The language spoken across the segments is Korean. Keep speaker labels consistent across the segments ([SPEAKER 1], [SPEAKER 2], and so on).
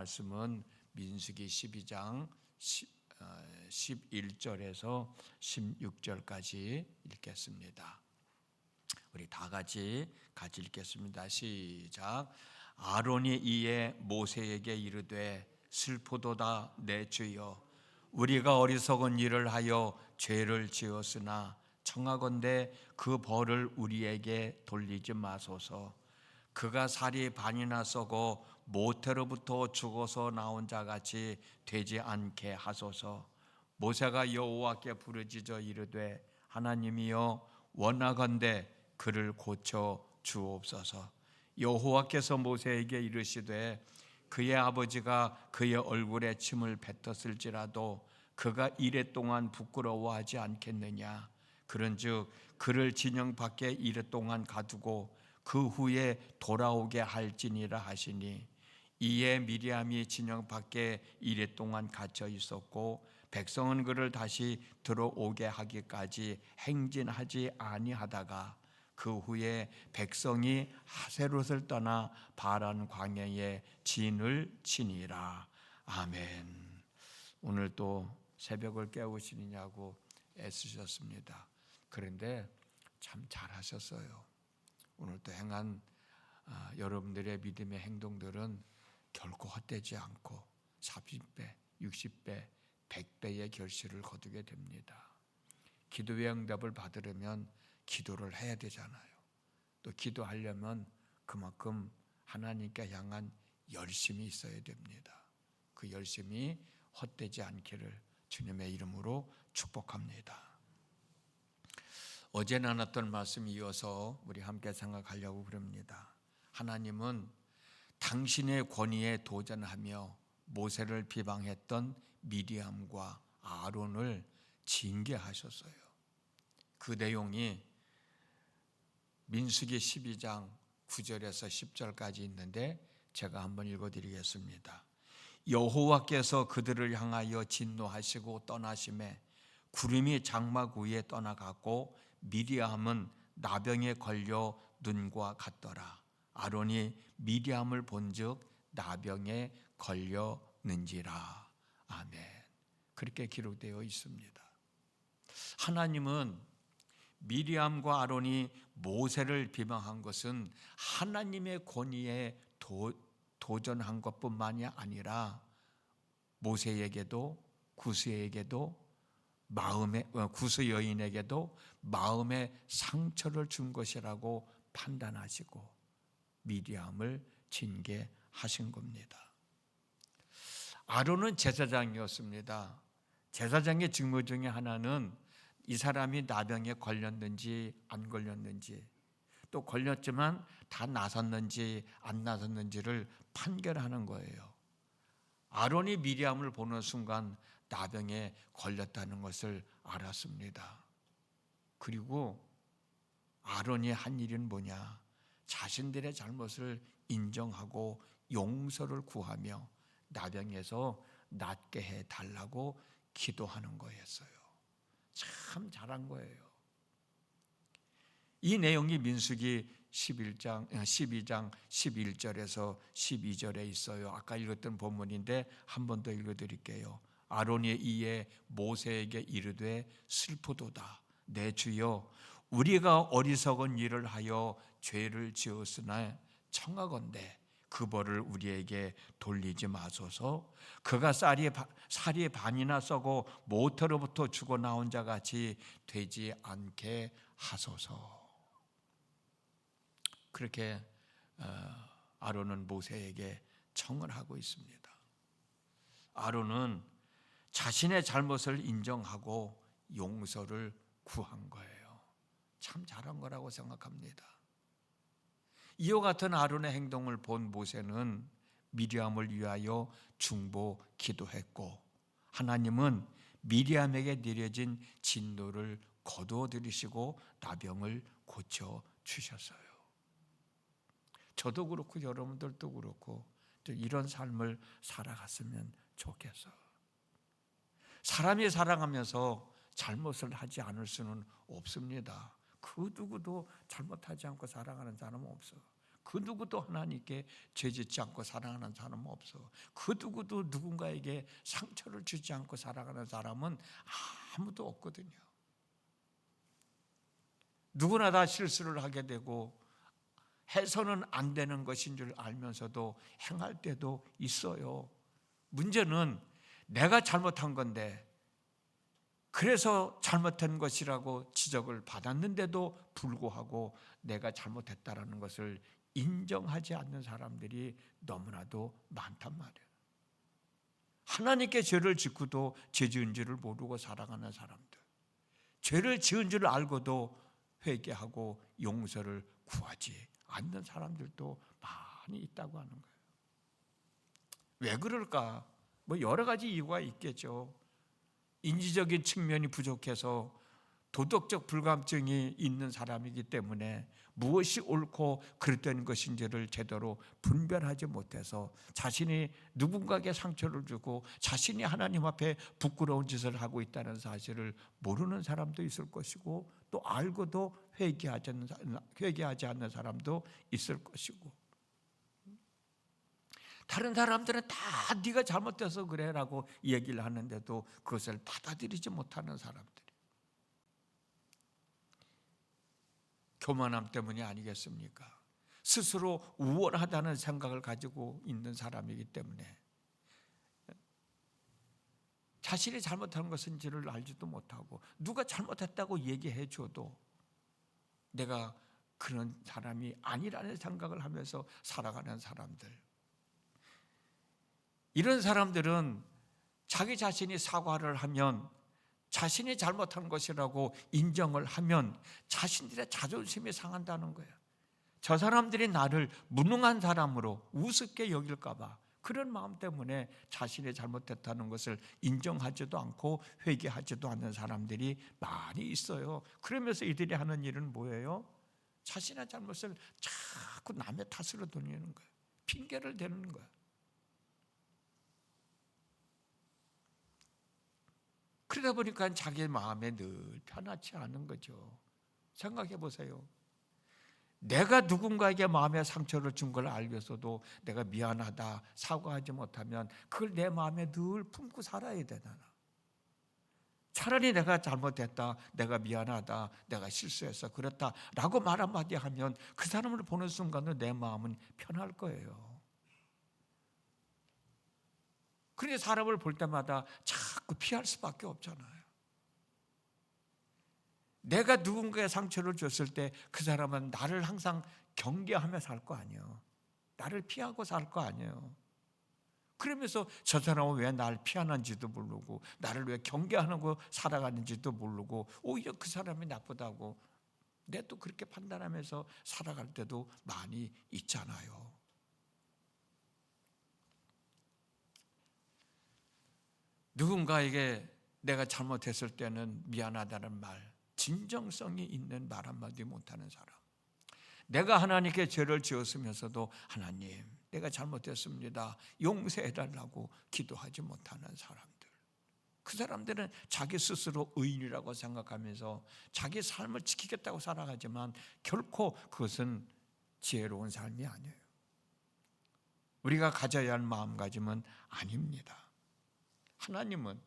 [SPEAKER 1] 말씀은 민수기 12장 11절에서 16절까지 읽겠습니다. 우리 다 같이 읽겠습니다. 시작. 아론이 이에 모세에게 이르되 슬프도다 내 주여, 우리가 어리석은 일을 하여 죄를 지었으나 청하건대 그 벌을 우리에게 돌리지 마소서. 그가 살이 반이나 썩어 모태로부터 죽어서 나온 자같이 되지 않게 하소서. 모세가 여호와께 부르짖어 이르되 하나님이여, 원하건대 그를 고쳐 주옵소서. 여호와께서 모세에게 이르시되 그의 아버지가 그의 얼굴에 침을 뱉었을지라도 그가 이레 동안 부끄러워하지 않겠느냐. 그런즉 그를 진영 밖에 이레 동안 가두고 그 후에 돌아오게 할지니라 하시니, 이에 미리암이 진영 밖에 이레 동안 갇혀 있었고 백성은 그를 다시 들어오게 하기까지 행진하지 아니하다가 그 후에 백성이 하세롯을 떠나 바란 광야에 진을 치니라. 아멘. 오늘 또 새벽을 깨우시느냐고 애쓰셨습니다. 그런데 참 잘하셨어요. 오늘 또 행한 여러분들의 믿음의 행동들은 결코 헛되지 않고 30배, 60배, 100배의 결실을 거두게 됩니다. 기도의 응답을 받으려면 기도를 해야 되잖아요. 또 기도하려면 그만큼 하나님께 향한 열심이 있어야 됩니다. 그 열심이 헛되지 않기를 주님의 이름으로 축복합니다. 어제 나눴던 말씀 이어서 우리 함께 생각하려고 그럽니다. 하나님은 당신의 권위에 도전하며 모세를 비방했던 미리암과 아론을 징계하셨어요. 그 내용이 민수기 12장 9절에서 10절까지 있는데 제가 한번 읽어드리겠습니다. 여호와께서 그들을 향하여 진노하시고 떠나심에 구름이 장막 위에 떠나갔고 미리암은 나병에 걸려 눈과 같더라. 아론이 미리암을 본즉 나병에 걸렸는지라. 아멘. 그렇게 기록되어 있습니다. 하나님은 미리암과 아론이 모세를 비방한 것은 하나님의 권위에 도전한 것뿐만이 아니라 모세에게도 구스에게도 구스 여인에게도 마음의 상처를 준 것이라고 판단하시고 미리암을 징계하신 겁니다. 아론은 제사장이었습니다. 제사장의 직무 중에 하나는 이 사람이 나병에 걸렸는지 안 걸렸는지, 또 걸렸지만 다 나섰는지 안 나섰는지를 판결하는 거예요. 아론이 미리암을 보는 순간 나병에 걸렸다는 것을 알았습니다. 그리고 아론이 한 일은 뭐냐? 자신들의 잘못을 인정하고 용서를 구하며 나병에서 낫게 해달라고 기도하는 거였어요. 참 잘한 거예요. 이 내용이 민수기 12장 11절에서 12절에 있어요. 아까 읽었던 본문인데 한 번 더 읽어드릴게요. 아론이 이에 모세에게 이르되 슬프도다 내 주여, 우리가 어리석은 일을 하여 죄를 지었으나 청하건대 그 벌을 우리에게 돌리지 마소서. 그가 살이 반이나 썩어 모태로부터 죽어 나온 자같이 되지 않게 하소서. 그렇게 아론은 모세에게 청을 하고 있습니다. 아론은 자신의 잘못을 인정하고 용서를 구한 거예요. 참 잘한 거라고 생각합니다. 이와 같은 아론의 행동을 본 모세는 미리암을 위하여 중보 기도했고, 하나님은 미리암에게 내려진 진노를 거두어 들이시고 나병을 고쳐 주셨어요. 저도 그렇고 여러분들도 그렇고 이런 삶을 살아갔으면 좋겠어요. 사람이 살아가면서 잘못을 하지 않을 수는 없습니다. 그 누구도 잘못하지 않고 살아가는 사람은 없어요. 그 누구도 하나님께 죄짓지 않고 사랑하는 사람은 없어. 그 누구도 누군가에게 상처를 주지 않고 살아가는 사람은 아무도 없거든요. 누구나 다 실수를 하게 되고 해서는 안 되는 것인 줄 알면서도 행할 때도 있어요. 문제는 내가 잘못한 건데, 그래서 잘못한 것이라고 지적을 받았는데도 불구하고 내가 잘못했다라는 것을 인정하지 않는 사람들이 너무나도 많단 말이에요. 하나님께 죄를 짓고도 죄 지은 줄을 모르고 살아가는 사람들, 죄를 지은 줄 알고도 회개하고 용서를 구하지 않는 사람들도 많이 있다고 하는 거예요. 왜 그럴까? 뭐 여러 가지 이유가 있겠죠. 인지적인 측면이 부족해서 도덕적 불감증이 있는 사람이기 때문에 무엇이 옳고 그릇된 것인지를 제대로 분별하지 못해서 자신이 누군가에게 상처를 주고 자신이 하나님 앞에 부끄러운 짓을 하고 있다는 사실을 모르는 사람도 있을 것이고, 또 알고도 회개하지 않는 사람도 있을 것이고, 다른 사람들은 다 네가 잘못돼서 그래라고 얘기를 하는데도 그것을 받아들이지 못하는 사람들이, 교만함 때문이 아니겠습니까? 스스로 우월하다는 생각을 가지고 있는 사람이기 때문에 자신이 잘못한 것인지를 알지도 못하고, 누가 잘못했다고 얘기해 줘도 내가 그런 사람이 아니라는 생각을 하면서 살아가는 사람들, 이런 사람들은 자기 자신이 사과를 하면, 자신이 잘못한 것이라고 인정을 하면 자신들의 자존심이 상한다는 거예요. 저 사람들이 나를 무능한 사람으로 우습게 여길까 봐, 그런 마음 때문에 자신이 잘못했다는 것을 인정하지도 않고 회개하지도 않는 사람들이 많이 있어요. 그러면서 이들이 하는 일은 뭐예요? 자신의 잘못을 자꾸 남의 탓으로 돌리는 거예요. 핑계를 대는 거예요. 그러다 보니까 자기 마음에 늘 편하지 않은 거죠. 생각해 보세요. 내가 누군가에게 마음에 상처를 준 걸 알면서도 내가 미안하다, 사과하지 못하면 그걸 내 마음에 늘 품고 살아야 되나? 차라리 내가 잘못했다, 내가 미안하다, 내가 실수했어, 그렇다 라고 말 한마디 하면 그 사람을 보는 순간은 내 마음은 편할 거예요. 그런데 사람을 볼 때마다 자꾸 피할 수밖에 없잖아요. 내가 누군가의 상처를 줬을 때 그 사람은 나를 항상 경계하며 살 거 아니에요. 나를 피하고 살 거 아니에요. 그러면서 저 사람은 왜 나를 피하는지도 모르고, 나를 왜 경계하고 살아가는지도 모르고, 오히려 그 사람이 나쁘다고 내 또 그렇게 판단하면서 살아갈 때도 많이 있잖아요. 누군가에게 내가 잘못했을 때는 미안하다는 말, 진정성이 있는 말 한마디 못하는 사람, 내가 하나님께 죄를 지었으면서도 하나님 내가 잘못했습니다, 용서해달라고 기도하지 못하는 사람들, 그 사람들은 자기 스스로 의인이라고 생각하면서 자기 삶을 지키겠다고 살아가지만 결코 그것은 지혜로운 삶이 아니에요. 우리가 가져야 할 마음가짐은 아닙니다. 하나님은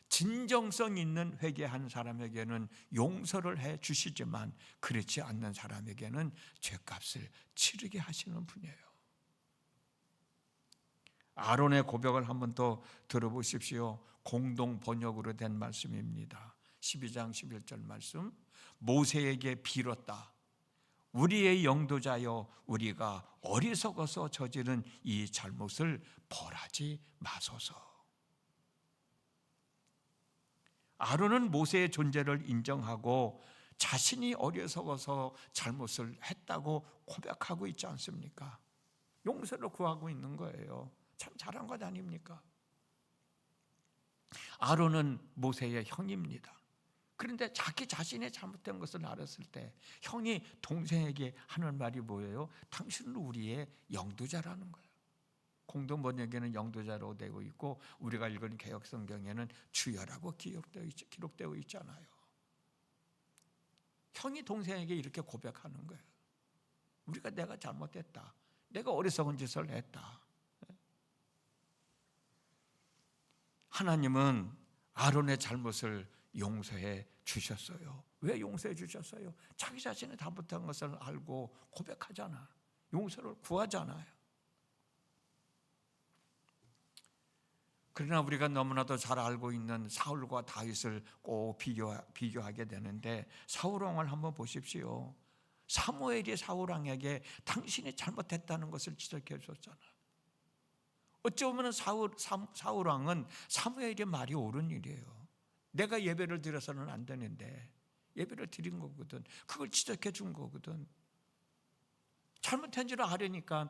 [SPEAKER 1] 진정성 있는 회개한 사람에게는 용서를 해 주시지만 그렇지 않는 사람에게는 죄값을 치르게 하시는 분이에요. 아론의 고백을 한번 더 들어보십시오. 공동 번역으로 된 말씀입니다. 12장 11절 말씀. 모세에게 빌었다. 우리의 영도자여, 우리가 어리석어서 저지른 이 잘못을 벌하지 마소서. 아론은 모세의 존재를 인정하고 자신이 어리석어서 잘못을 했다고 고백하고 있지 않습니까? 용서를 구하고 있는 거예요. 참 잘한 것 아닙니까? 아론은 모세의 형입니다. 그런데 자기 자신의 잘못된 것을 알았을 때 형이 동생에게 하는 말이 뭐예요? 당신은 우리의 영도자라는 거예요. 공동 번역에는 영도자로 되고 있고, 우리가 읽은 개역 성경에는 주여라고 기록되어 있잖아요. 형이 동생에게 이렇게 고백하는 거예요. 내가 잘못했다. 내가 어리석은 짓을 했다. 하나님은 아론의 잘못을 용서해 주셨어요. 왜 용서해 주셨어요? 자기 자신이 잘못한 것을 알고 고백하잖아. 용서를 구하잖아요. 그러나 우리가 너무나도 잘 알고 있는 사울과 다윗을 꼭 비교하게 되는데, 사울 왕을 한번 보십시오. 사무엘이 사울 왕에게 당신이 잘못했다는 것을 지적해 줬잖아요. 어찌 보면 사울 왕은 사무엘의 말이 옳은 일이에요. 내가 예배를 드려서는 안 되는데 예배를 드린 거거든. 그걸 지적해 준 거거든. 잘못한 줄 아려니까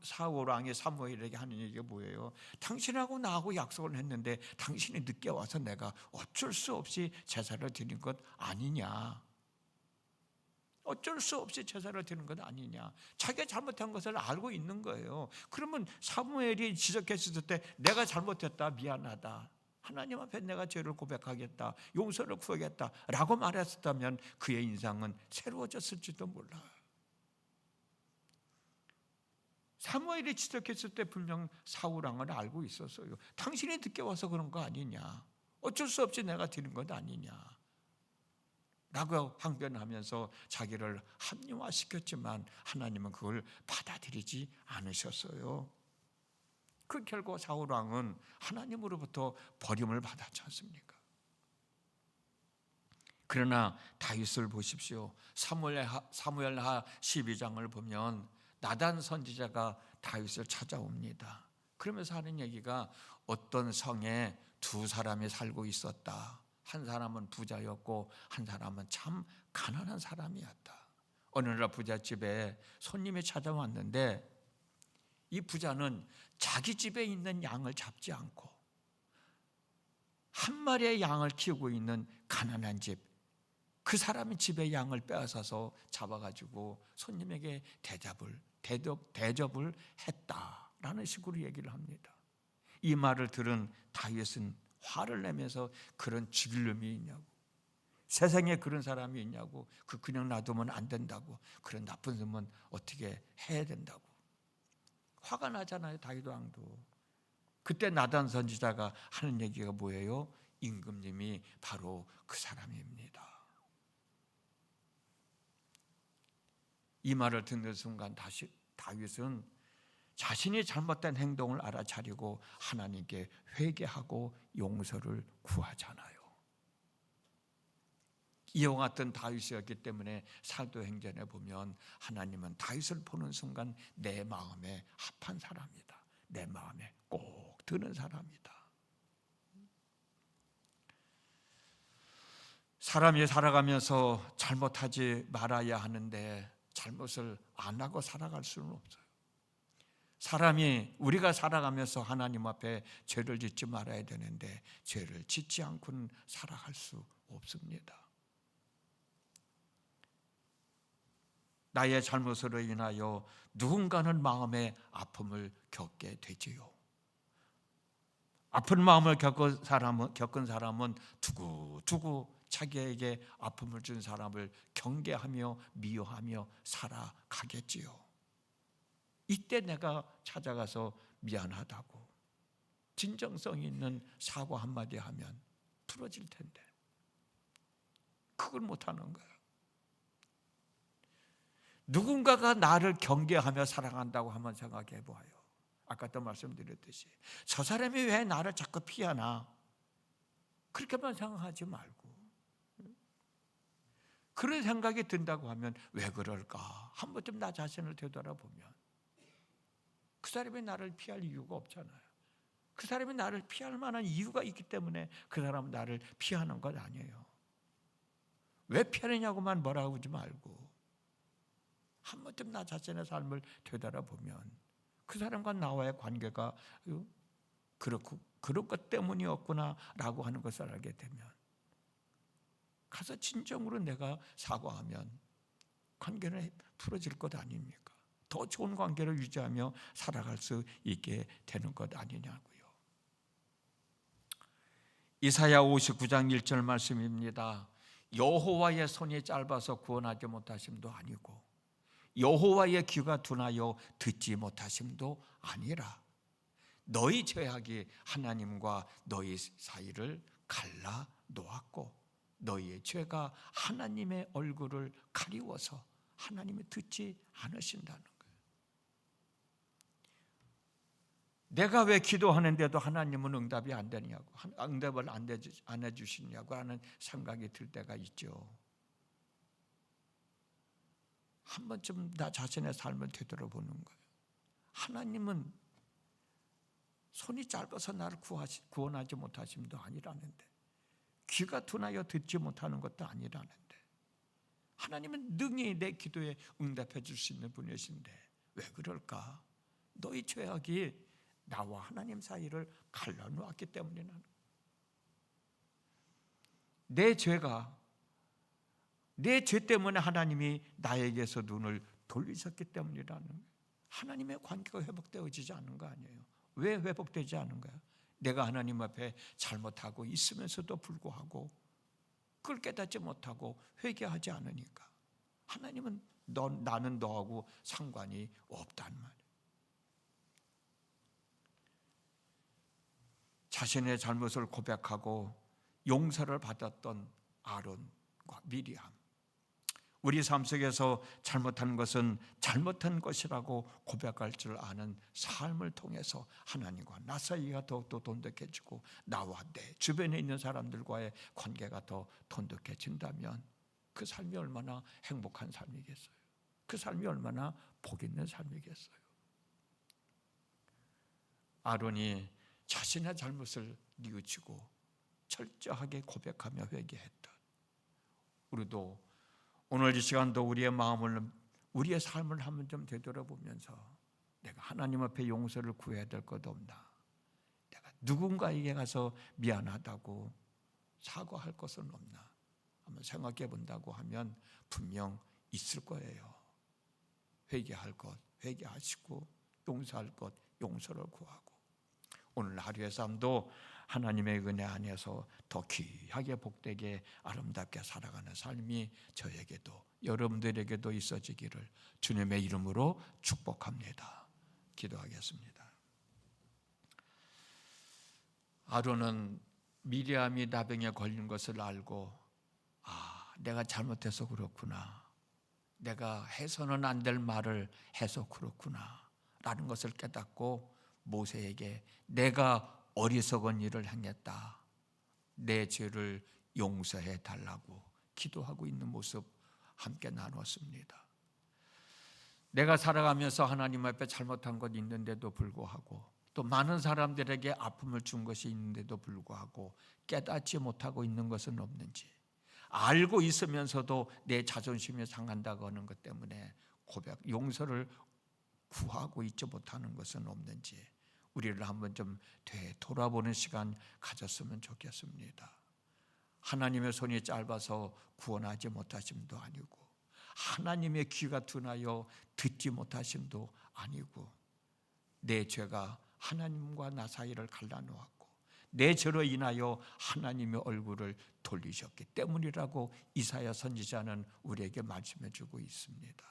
[SPEAKER 1] 사울 왕이 사무엘에게 하는 얘기가 뭐예요? 당신하고 나하고 약속을 했는데 당신이 늦게 와서 내가 어쩔 수 없이 제사를 드린 것 아니냐. 어쩔 수 없이 제사를 드리는 것 아니냐. 자기가 잘못한 것을 알고 있는 거예요. 그러면 사무엘이 지적했을 때 내가 잘못했다, 미안하다, 하나님 앞에 내가 죄를 고백하겠다, 용서를 구하겠다 라고 말했었다면 그의 인상은 새로워졌을지도 몰라요. 사무엘이 지적했을 때 분명 사울 왕을 알고 있었어요. 당신이 늦게 와서 그런 거 아니냐, 어쩔 수 없이 내가 드린 것 아니냐 라고 항변하면서 자기를 합리화시켰지만 하나님은 그걸 받아들이지 않으셨어요. 그 결과 사울 왕은 하나님으로부터 버림을 받았지 않습니까? 그러나 다윗을 보십시오. 사무엘하 12장을 보면 나단 선지자가 다윗을 찾아옵니다. 그러면서 하는 얘기가 어떤 성에 두 사람이 살고 있었다. 한 사람은 부자였고 한 사람은 참 가난한 사람이었다. 어느 날 부잣집에 손님이 찾아왔는데 이 부자는 자기 집에 있는 양을 잡지 않고 한 마리의 양을 키우고 있는 가난한 집, 그 사람이 집의 양을 빼앗아서 잡아가지고 손님에게 대접을 했다라는 식으로 얘기를 합니다. 이 말을 들은 다윗은 화를 내면서 그런 죽일 놈이 있냐고, 세상에 그런 사람이 있냐고, 그냥 놔두면 안 된다고, 그런 나쁜 놈은 어떻게 해야 된다고 화가 나잖아요. 다윗 왕도. 그때 나단 선지자가 하는 얘기가 뭐예요? 임금님이 바로 그 사람입니다. 이 말을 듣는 순간 다시 다윗은 자신이 잘못된 행동을 알아차리고 하나님께 회개하고 용서를 구하잖아요. 이와 같은 다윗이었기 때문에 사도행전에 보면 하나님은 다윗을 보는 순간 내 마음에 합한 사람이다, 내 마음에 꼭 드는 사람이다. 사람이 살아가면서 잘못하지 말아야 하는데 잘못을 안 하고 살아갈 수는 없어요. 우리가 살아가면서 하나님 앞에 죄를 짓지 말아야 되는데 죄를 짓지 않고는 살아갈 수 없습니다. 나의 잘못으로 인하여 누군가는 마음의 아픔을 겪게 되지요. 아픈 마음을 겪은 사람은 두고두고 자기에게 아픔을 준 사람을 경계하며 미워하며 살아가겠지요. 이때 내가 찾아가서 미안하다고 진정성 있는 사과 한마디 하면 풀어질 텐데 그걸 못하는 거예요. 누군가가 나를 경계하며 사랑한다고 한번 생각해 보아요. 아까도 말씀드렸듯이 저 사람이 왜 나를 자꾸 피하나, 그렇게만 생각하지 말고 그런 생각이 든다고 하면 왜 그럴까 한 번쯤 나 자신을 되돌아보면 그 사람이 나를 피할 이유가 없잖아요. 그 사람이 나를 피할 만한 이유가 있기 때문에 그 사람은 나를 피하는 것 아니에요. 왜 피하느냐고만 뭐라고 하지 말고 한 번쯤 나 자신의 삶을 되돌아보면 그 사람과 나와의 관계가 그런 것 때문이었구나 라고 하는 것을 알게 되면 가서 진정으로 내가 사과하면 관계는 풀어질 것 아닙니까? 더 좋은 관계를 유지하며 살아갈 수 있게 되는 것 아니냐고요. 이사야 59장 1절 말씀입니다. 여호와의 손이 짧아서 구원하지 못하심도 아니고 여호와의 귀가 둔하여 듣지 못하심도 아니라 너희 죄악이 하나님과 너희 사이를 갈라 놓았고 너희의 죄가 하나님의 얼굴을 가리워서 하나님이 듣지 않으신다는 거예요. 내가 왜 기도하는데도 하나님은 응답이 안 되냐고, 응답을 안 해주시냐고 하는 생각이 들 때가 있죠. 한 번쯤 나 자신의 삶을 되돌아보는 거예요. 하나님은 손이 짧아서 나를 구원하지 못하심도 아니라는데, 귀가 둔하여 듣지 못하는 것도 아니라는데, 하나님은 능히 내 기도에 응답해 줄 수 있는 분이신데 왜 그럴까? 너희 죄악이 나와 하나님 사이를 갈라놓았기 때문이라는, 내 죄가, 내 죄 때문에 하나님이 나에게서 눈을 돌리셨기 때문이라는, 하나님의 관계가 회복되어지지 않은 거 아니에요. 왜 회복되지 않은가요? 내가 하나님 앞에 잘못하고 있으면서도 불구하고 그걸 깨닫지 못하고 회개하지 않으니까. 하나님은 나는 너하고 상관이 없단 말이에요. 자신의 잘못을 고백하고 용서를 받았던 아론과 미리암, 우리 삶 속에서 잘못한 것은 잘못한 것이라고 고백할 줄 아는 삶을 통해서 하나님과 나 사이가 더욱더 돈독해지고 나와 내 주변에 있는 사람들과의 관계가 더 돈독해진다면 그 삶이 얼마나 행복한 삶이겠어요. 그 삶이 얼마나 복 있는 삶이겠어요. 아론이 자신의 잘못을 뉘우치고 철저하게 고백하며 회개했다. 우리도 오늘 이 시간도 우리의 마음을, 우리의 삶을 한번 좀 되돌아보면서 내가 하나님 앞에 용서를 구해야 될 것 없나? 내가 누군가에게 가서 미안하다고 사과할 것은 없나? 한번 생각해 본다고 하면 분명 있을 거예요. 회개할 것, 회개하시고 용서할 것, 용서를 구하고, 오늘 하루의 삶도 하나님의 은혜 안에서 더 귀하게 복되게 아름답게 살아가는 삶이 저에게도 여러분들에게도 있어지기를 주님의 이름으로 축복합니다. 기도하겠습니다. 아론은 미리암이 나병에 걸린 것을 알고, 내가 잘못해서 그렇구나, 내가 해서는 안 될 말을 해서 그렇구나 라는 것을 깨닫고 모세에게 내가 어리석은 일을 행했다, 내 죄를 용서해 달라고 기도하고 있는 모습 함께 나눴습니다. 내가 살아가면서 하나님 앞에 잘못한 것 있는데도 불구하고, 또 많은 사람들에게 아픔을 준 것이 있는데도 불구하고 깨닫지 못하고 있는 것은 없는지, 알고 있으면서도 내 자존심이 상한다고 하는 것 때문에 용서를 구하고 있지 못하는 것은 없는지 우리를 한번 좀 되돌아보는 시간 가졌으면 좋겠습니다. 하나님의 손이 짧아서 구원하지 못하심도 아니고, 하나님의 귀가 둔하여 듣지 못하심도 아니고, 내 죄가 하나님과 나 사이를 갈라놓았고 내 죄로 인하여 하나님의 얼굴을 돌리셨기 때문이라고 이사야 선지자는 우리에게 말씀해 주고 있습니다.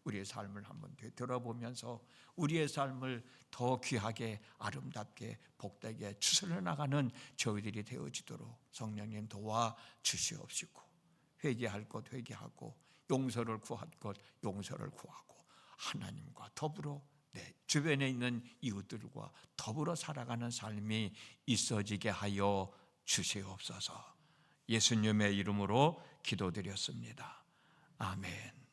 [SPEAKER 1] 우리의 삶을 한번 되돌아보면서 우리의 삶을 더 귀하게 아름답게 복되게 추스려 나가는 저희들이 되어지도록 성령님 도와주시옵시고, 회개할 것 회개하고 용서를 구할 것 용서를 구하고 하나님과 더불어 내 주변에 있는 이웃들과 더불어 살아가는 삶이 있어지게 하여 주시옵소서. 예수님의 이름으로 기도드렸습니다. 아멘.